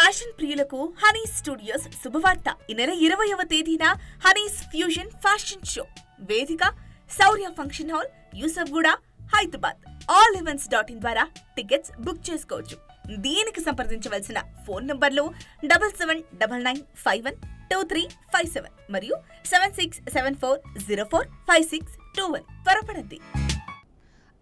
Fashion ప్రియులకు Honey's studios శుభవార్త. ఈ నెల 20వ తేదీన హనీస్ ఫ్యూజన్ ఫ్యాషన్ షో వేదిక Shourya function hall, Yousufguda, Hyderabad. AllEvents.in ద్వారా టికెట్స్ బుక్ చేసుకోవచ్చు. దీనికి సంప్రదించవలసిన ఫోన్ నంబర్లు 7799512357 మరియు 7674045621. త్వరపడండి.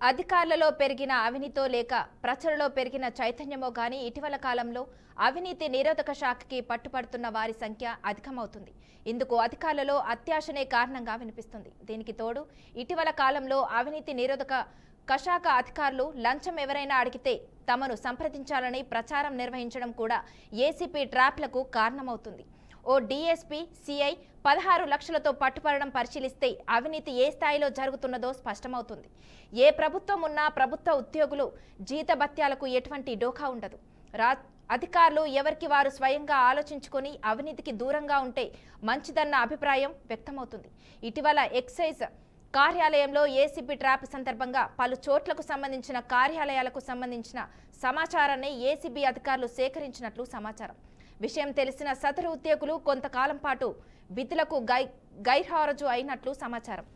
అధికారులలో పెరిగిన అవినీతో లేక ప్రజలలో పెరిగిన చైతన్యమో గాని ఇటీవల కాలంలో అవినీతి నిరోధక శాఖకి పట్టుపడుతున్న వారి సంఖ్య అధికమవుతుంది. ఇందుకు అధికారులలో అత్యాశనే కారణంగా వినిపిస్తుంది. దీనికి తోడు ఇటీవల కాలంలో అవినీతి నిరోధక శాఖ అధికారులు లంచం ఎవరైనా అడిగితే తమను సంప్రదించాలని ప్రచారం నిర్వహించడం కూడా ఏసీపీ ట్రాప్లకు కారణమవుతుంది. ఓ డీఎస్పీ సిఐ 16 లక్షలతో పట్టుపడడం పరిశీలిస్తే అవినీతి ఏ స్థాయిలో జరుగుతున్నదో స్పష్టమవుతుంది. ఏ ప్రభుత్వం ఉన్నా ప్రభుత్వ ఉద్యోగులు జీతభత్యాలకు ఎటువంటి డోకా ఉండదు. అధికారులు ఎవరికి వారు స్వయంగా ఆలోచించుకొని అవినీతికి దూరంగా ఉంటే మంచిదన్న అభిప్రాయం వ్యక్తమవుతుంది. ఇటీవల ఎక్సైజ్ కార్యాలయంలో ఏసీపీ ట్రాప్ సందర్భంగా పలు చోట్లకు సంబంధించిన కార్యాలయాలకు సంబంధించిన సమాచారాన్ని ఏసీబీ అధికారులు సేకరించినట్లు సమాచారం. విషయం తెలిసిన సదరు ఉద్యోగులు కొంతకాలం పాటు విధులకు గైర్హాజరు అయినట్లు సమాచారం.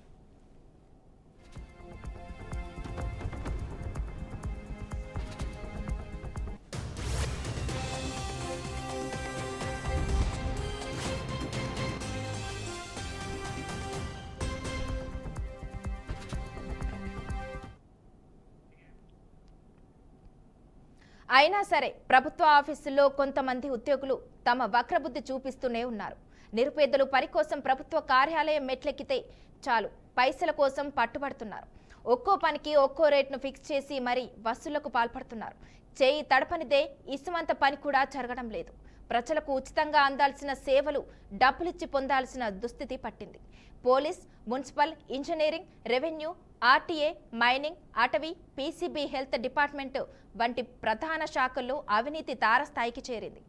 అయినా సరే ప్రభుత్వ ఆఫీసుల్లో కొంతమంది ఉద్యోగులు తమ వక్రబుద్ధి చూపిస్తూనే ఉన్నారు. నిరుపేదలు పని కోసం ప్రభుత్వ కార్యాలయం మెట్లెక్కితే చాలు పైసల కోసం పట్టుబడుతున్నారు. ఒక్కో పనికి ఒక్కో రేట్ను ఫిక్స్ చేసి మరీ వసూళ్లకు పాల్పడుతున్నారు. చేయి తడపనిదే ఇసుమంత పని కూడా జరగడం లేదు. ప్రజలకు ఉచితంగా అందాల్సిన సేవలు డబ్బులిచ్చి పొందాల్సిన దుస్థితి పట్టింది. Police, municipal, engineering, revenue, RTA, mining, అటవీ, పీసీబీ, హెల్త్ డిపార్ట్మెంట్ వంటి ప్రధాన శాఖల్లో అవినీతి తారస్థాయికి చేరింది.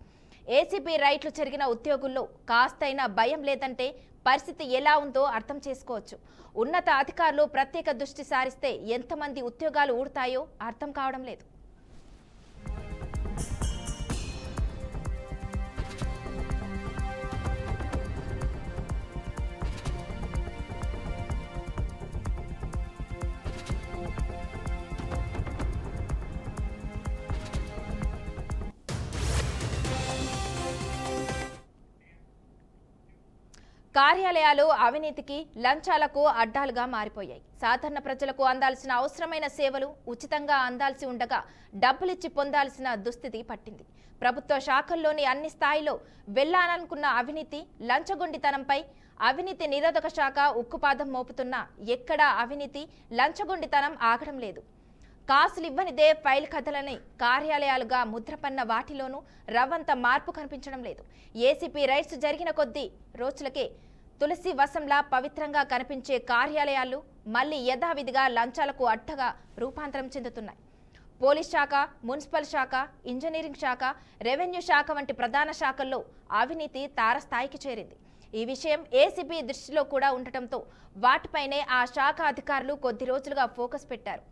ఏసీబీ రైట్లు జరిగిన ఉద్యోగుల్లో కాస్తైనా భయం లేదంటే పరిస్థితి ఎలా ఉందో అర్థం చేసుకోవచ్చు. ఉన్నత అధికారులు ప్రత్యేక దృష్టి సారిస్తే ఎంతమంది ఉద్యోగాలు ఊడతాయో అర్థం కావడం లేదు. కార్యాలయాలు అవినీతికి, లంచాలకు అడ్డాలుగా మారిపోయాయి. సాధారణ ప్రజలకు అందాల్సిన అవసరమైన సేవలు ఉచితంగా అందాల్సి ఉండగా డబ్బులిచ్చి పొందాల్సిన దుస్థితి పట్టింది. ప్రభుత్వ శాఖల్లోని అన్ని స్థాయిలో వెళ్లాలనుకున్న అవినీతి, లంచగొండితనంపై అవినీతి నిరోధక శాఖ ఉక్కుపాదం మోపుతున్నా ఎక్కడా అవినీతి, లంచగొండితనం ఆగడం లేదు. కాసులివ్వనిదే ఫైల్ కథలని కార్యాలయాలుగా ముద్రపన్న వాటిలోనూ రవ్వంత మార్పు కనిపించడం లేదు. ఏసీపీ రైట్స్ జరిగిన కొద్దీ రోజులకే తులసి వసంలా పవిత్రంగా కనిపించే కార్యాలయాలు మళ్లీ యథావిధిగా లంచాలకు అడ్డగా రూపాంతరం చెందుతున్నాయి. పోలీస్ శాఖ, మున్సిపల్ శాఖ, ఇంజనీరింగ్ శాఖ, రెవెన్యూ శాఖ వంటి ప్రధాన శాఖల్లో అవినీతి తారస్థాయికి చేరింది. ఈ విషయం ఏసీబీ దృష్టిలో కూడా ఉండటంతో వాటిపైనే ఆ శాఖ అధికారులు కొద్ది రోజులుగా ఫోకస్ పెట్టారు.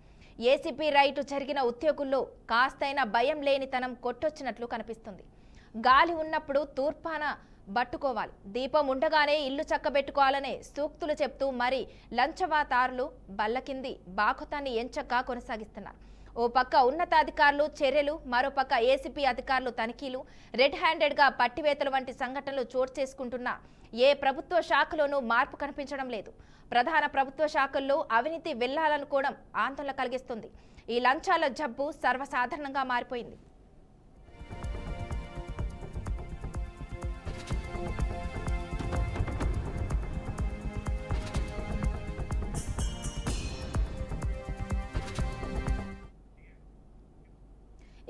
ఏసీపీ రైటు జరిగిన ఉద్యోగుల్లో కాస్తైనా భయం లేనితనం కొట్టొచ్చినట్లు కనిపిస్తుంది. గాలి ఉన్నప్పుడు తూర్పాన బట్టుకోవాలి, దీపం ఉండగానే ఇల్లు చక్కబెట్టుకోవాలనే సూక్తులు చెప్తూ మరి లంచవాతారులు బల్లకింది బాకుతాన్ని ఎంచక్క కొనసాగిస్తున్నారు. ఓ పక్క ఉన్నతాధికారులు చర్యలు, మరోపక్క ఏసీపీ అధికారులు తనిఖీలు, రెడ్ హ్యాండెడ్గా పట్టివేతలు వంటి సంఘటనలు చోటు చేసుకుంటున్నా ఏ ప్రభుత్వ శాఖలోనూ మార్పు కనిపించడం లేదు. ప్రధాన ప్రభుత్వ శాఖల్లో అవినీతి వెళ్లాలనుకోవడం ఆందోళన కలిగిస్తుంది. ఈ లంచాల జబ్బు సర్వసాధారణంగా మారిపోయింది.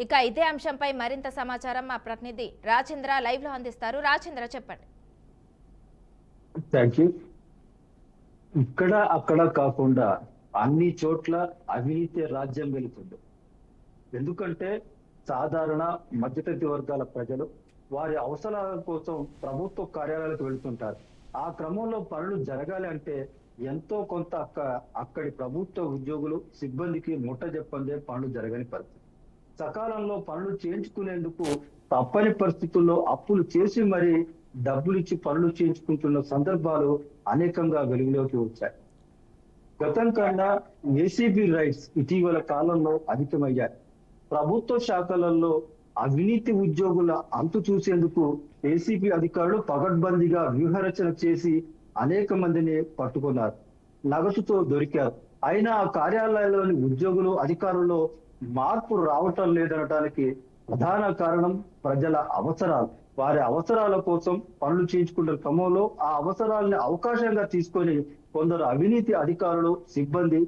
ఇక ఇదే అంశంపై మరింత సమాచారం మా ప్రతినిధి రాజేంద్ర లైవ్ లో అందిస్తారు. రాజేంద్ర, చెప్పండి. Thank you. ఇక్కడ అక్కడ కాకుండా అన్ని చోట్ల అవినీతి రాజ్యం వెళుతుంది. ఎందుకంటే సాధారణ మధ్యతరగతి వర్గాల ప్రజలు వారి అవసరాల కోసం ప్రభుత్వ కార్యాలయాలకు వెళుతుంటారు. ఆ క్రమంలో పనులు జరగాలి అంటే ఎంతో కొంత అక్కడి ప్రభుత్వ ఉద్యోగులు సిబ్బందికి ముట్ట చెప్పందే పనులు జరగని పరిస్థితి. సకాలంలో పనులు చేయించుకునేందుకు తప్పని పరిస్థితుల్లో అప్పులు చేసి మరి డబ్బులు ఇచ్చి పనులు చేయించుకుంటున్న సందర్భాలు అనేకంగా వెలుగులోకి వచ్చాయి. గతం కన్నా ఏసీబీ రైట్స్ ఇటీవల కాలంలో అధికమయ్యాయి. ప్రభుత్వ శాఖలలో అవినీతి ఉద్యోగుల అంతు చూసేందుకు ఏసీబీ అధికారులు పగడ్బందీగా వ్యూహరచన చేసి అనేక మందిని పట్టుకున్నారు, నగదుతో దొరికారు. అయినా ఆ కార్యాలయాల్లోని ఉద్యోగులు అధికారుల్లో మార్పు రావటం లేదనడానికి ప్రధాన కారణం ప్రజల అవసరాలు. వారి అవసరాల కోసం పనులు చేయించుకున్న క్రమంలో ఆ అవసరాలని అవకాశంగా తీసుకొని కొందరు అవినీతి అధికారులు సిబ్బంది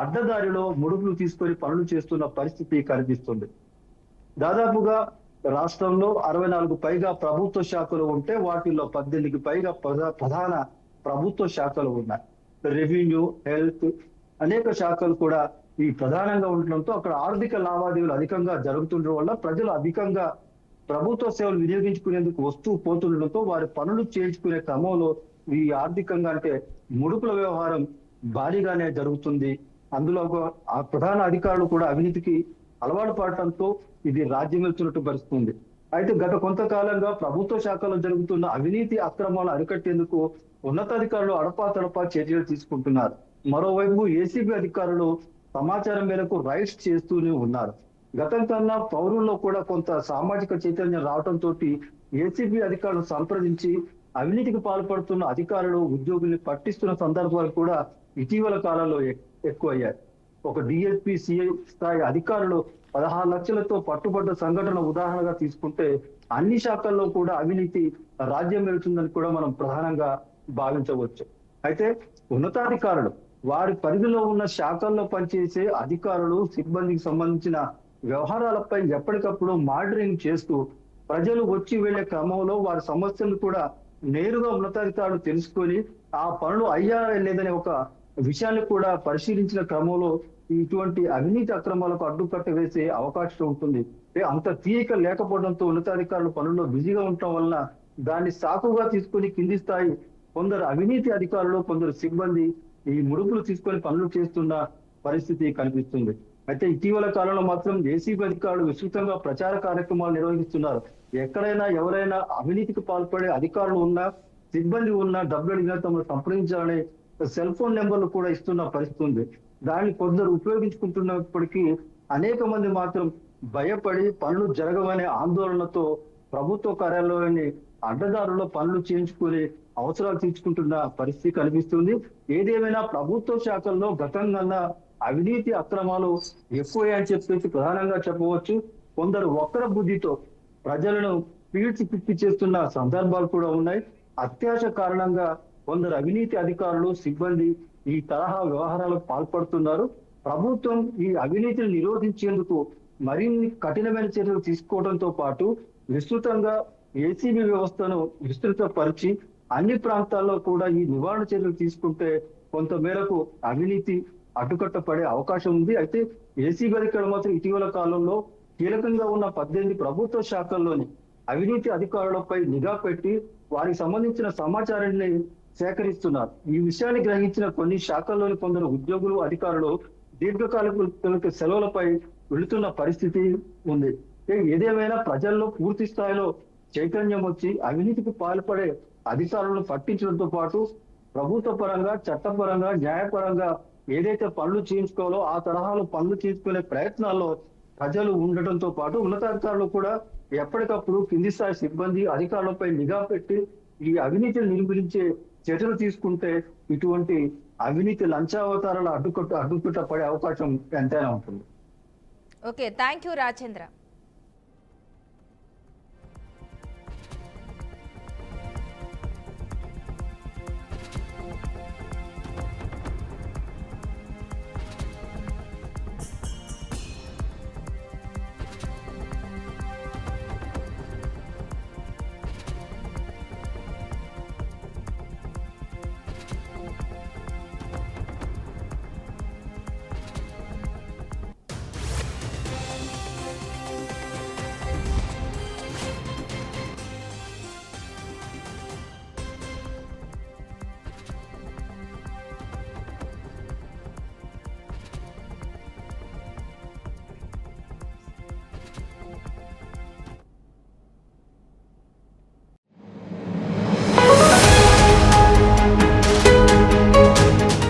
అడ్డదారిలో ముడుపులు తీసుకొని పనులు చేస్తున్న పరిస్థితి కనిపిస్తుంది. దాదాపుగా రాష్ట్రంలో 64 పైగా ప్రభుత్వ శాఖలు ఉంటే వాటిల్లో 18కి పైగా ప్రధాన ప్రభుత్వ శాఖలు ఉన్నాయి. రెవెన్యూ, హెల్త్ అనేక శాఖలు కూడా ఈ ప్రధానంగా ఉండటంతో అక్కడ ఆర్థిక లావాదేవీలు అధికంగా జరుగుతుండడం వల్ల ప్రజలు అధికంగా ప్రభుత్వ సేవలు వినియోగించుకునేందుకు వస్తూ పోతుండటంతో వారి పనులు చేయించుకునే క్రమంలో ఈ ఆర్థికంగా అంటే ముడుపుల వ్యవహారం భారీగానే జరుగుతుంది. అందులో ఆ ప్రధాన అధికారులు కూడా అవినీతికి అలవాటు పడటంతో ఇది రాజ్యం వెళ్తున్నట్టు పరిస్థితుంది. అయితే గత కొంతకాలంగా ప్రభుత్వ శాఖలో జరుగుతున్న అవినీతి అక్రమాలు అరికట్టేందుకు ఉన్నతాధికారులు అడపాతడపా చర్యలు తీసుకుంటున్నారు. మరోవైపు ఏసీబీ అధికారులు సమాచారం మేరకు రైడ్స్ చేస్తూనే ఉన్నారు. గతం కన్నా పౌరుల్లో కూడా కొంత సామాజిక చైతన్యం రావడంతో ఏసీబీ అధికారులు సంప్రదించి అవినీతికి పాల్పడుతున్న అధికారులు ఉద్యోగుల్ని పట్టిస్తున్న సందర్భాలు కూడా ఇటీవల కాలంలో ఎక్కువయ్యాయి. ఒక డిఎస్పీ సిఐ స్థాయి అధికారులు 16 లక్షలతో పట్టుబడ్డ సంఘటన ఉదాహరణగా తీసుకుంటే అన్ని శాఖల్లో కూడా అవినీతి రాజ్యం వెళ్తుందని కూడా మనం ప్రధానంగా భావించవచ్చు. అయితే ఉన్నతాధికారులు వారి పరిధిలో ఉన్న శాఖల్లో పనిచేసే అధికారులు సిబ్బందికి సంబంధించిన వ్యవహారాలపై ఎప్పటికప్పుడు మానిటరింగ్ చేస్తూ ప్రజలు వచ్చి వెళ్లే క్రమంలో వారి సమస్యలు కూడా నేరుగా ఉన్నతాధికారులు తెలుసుకొని ఆ పనులు అయ్యారా లేదనే ఒక విషయాన్ని కూడా పరిశీలించిన క్రమంలో ఇటువంటి అవినీతి అక్రమాలకు అడ్డుకట్ట వేసే అవకాశం ఉంటుంది. అంత తీరిక లేకపోవడంతో ఉన్నతాధికారులు పనుల్లో బిజీగా ఉండటం వలన దాన్ని సాకుగా తీసుకుని కింది స్థాయి కొందరు అవినీతి అధికారులు కొందరు సిబ్బంది ఈ ముడుపులు తీసుకొని పనులు చేస్తున్న పరిస్థితి కనిపిస్తుంది. అయితే ఇటీవల కాలంలో మాత్రం ఏసీబీ అధికారులు విస్తృతంగా ప్రచార కార్యక్రమాలు నిర్వహిస్తున్నారు. ఎక్కడైనా ఎవరైనా అవినీతికి పాల్పడే అధికారులు ఉన్నా సిబ్బంది ఉన్నా డబ్బులు అడిగినా తమను సంప్రదించాలనే సెల్ ఫోన్ నెంబర్లు కూడా ఇస్తున్న పరిస్థితి ఉంది. దాన్ని కొందరు ఉపయోగించుకుంటున్నప్పటికీ అనేక మంది మాత్రం భయపడి పనులు జరగవనే ఆందోళనతో ప్రభుత్వ కార్యాలయాన్ని అడ్డదారుల్లో పనులు చేయించుకుని అవసరాలు తీర్చుకుంటున్న పరిస్థితి కనిపిస్తుంది. ఏదేమైనా ప్రభుత్వ శాఖల్లో గతంగా అవినీతి అక్రమాలు ఎక్కువయ్యాయని చెప్పేసి ప్రధానంగా చెప్పవచ్చు. కొందరు వక్ర బుద్ధితో ప్రజలను పీల్చి పిప్పి చేస్తున్న సందర్భాలు కూడా ఉన్నాయి. అత్యాశ కారణంగా కొందరు అవినీతి అధికారులు సిబ్బంది ఈ తరహా వ్యవహారాలకు పాల్పడుతున్నారు. ప్రభుత్వం ఈ అవినీతిని నిరోధించేందుకు మరిన్ని కఠినమైన చర్యలు తీసుకోవడంతో పాటు విస్తృతంగా ఏసీబీ వ్యవస్థను విస్తృతపరిచి అన్ని ప్రాంతాల్లో కూడా ఈ నివారణ చర్యలు తీసుకుంటే కొంత మేరకు అవినీతి అడ్డుకట్ట పడే అవకాశం ఉంది. అయితే ఏసీబీ అధికారులు మాత్రం ఇటీవల కాలంలో కీలకంగా ఉన్న 18 ప్రభుత్వ శాఖల్లోని అవినీతి అధికారులపై నిఘా పెట్టి వారికి సంబంధించిన సమాచారాన్ని సేకరిస్తున్నారు. ఈ విషయాన్ని గ్రహించిన కొన్ని శాఖల్లోని కొందరు ఉద్యోగులు అధికారులు దీర్ఘకాలిక సెలవులపై వెళుతున్న పరిస్థితి ఉంది. ఏదేమైనా ప్రజల్లో పూర్తి స్థాయిలో చైతన్యం వచ్చి అవినీతికి పాల్పడే అధికారులను పట్టించడంతో పాటు ప్రభుత్వ పరంగా చట్టపరంగా న్యాయపరంగా ఏదైతే పనులు చేయించుకోవాలో ఆ తరహాలో పనులు చేసుకునే ప్రయత్నాల్లో ప్రజలు ఉండటంతో పాటు ఉన్నతాధికారులు కూడా ఎప్పటికప్పుడు కింది స్థాయి సిబ్బంది అధికారులపై నిఘా పెట్టి ఈ అవినీతిని నిర్మూలించే చర్యలు తీసుకుంటే ఇటువంటి అవినీతి లంచావతారాల అడ్డుకట్ట పడే అవకాశం ఎంతైనా ఉంటుంది. Okay, thank you Rajendra.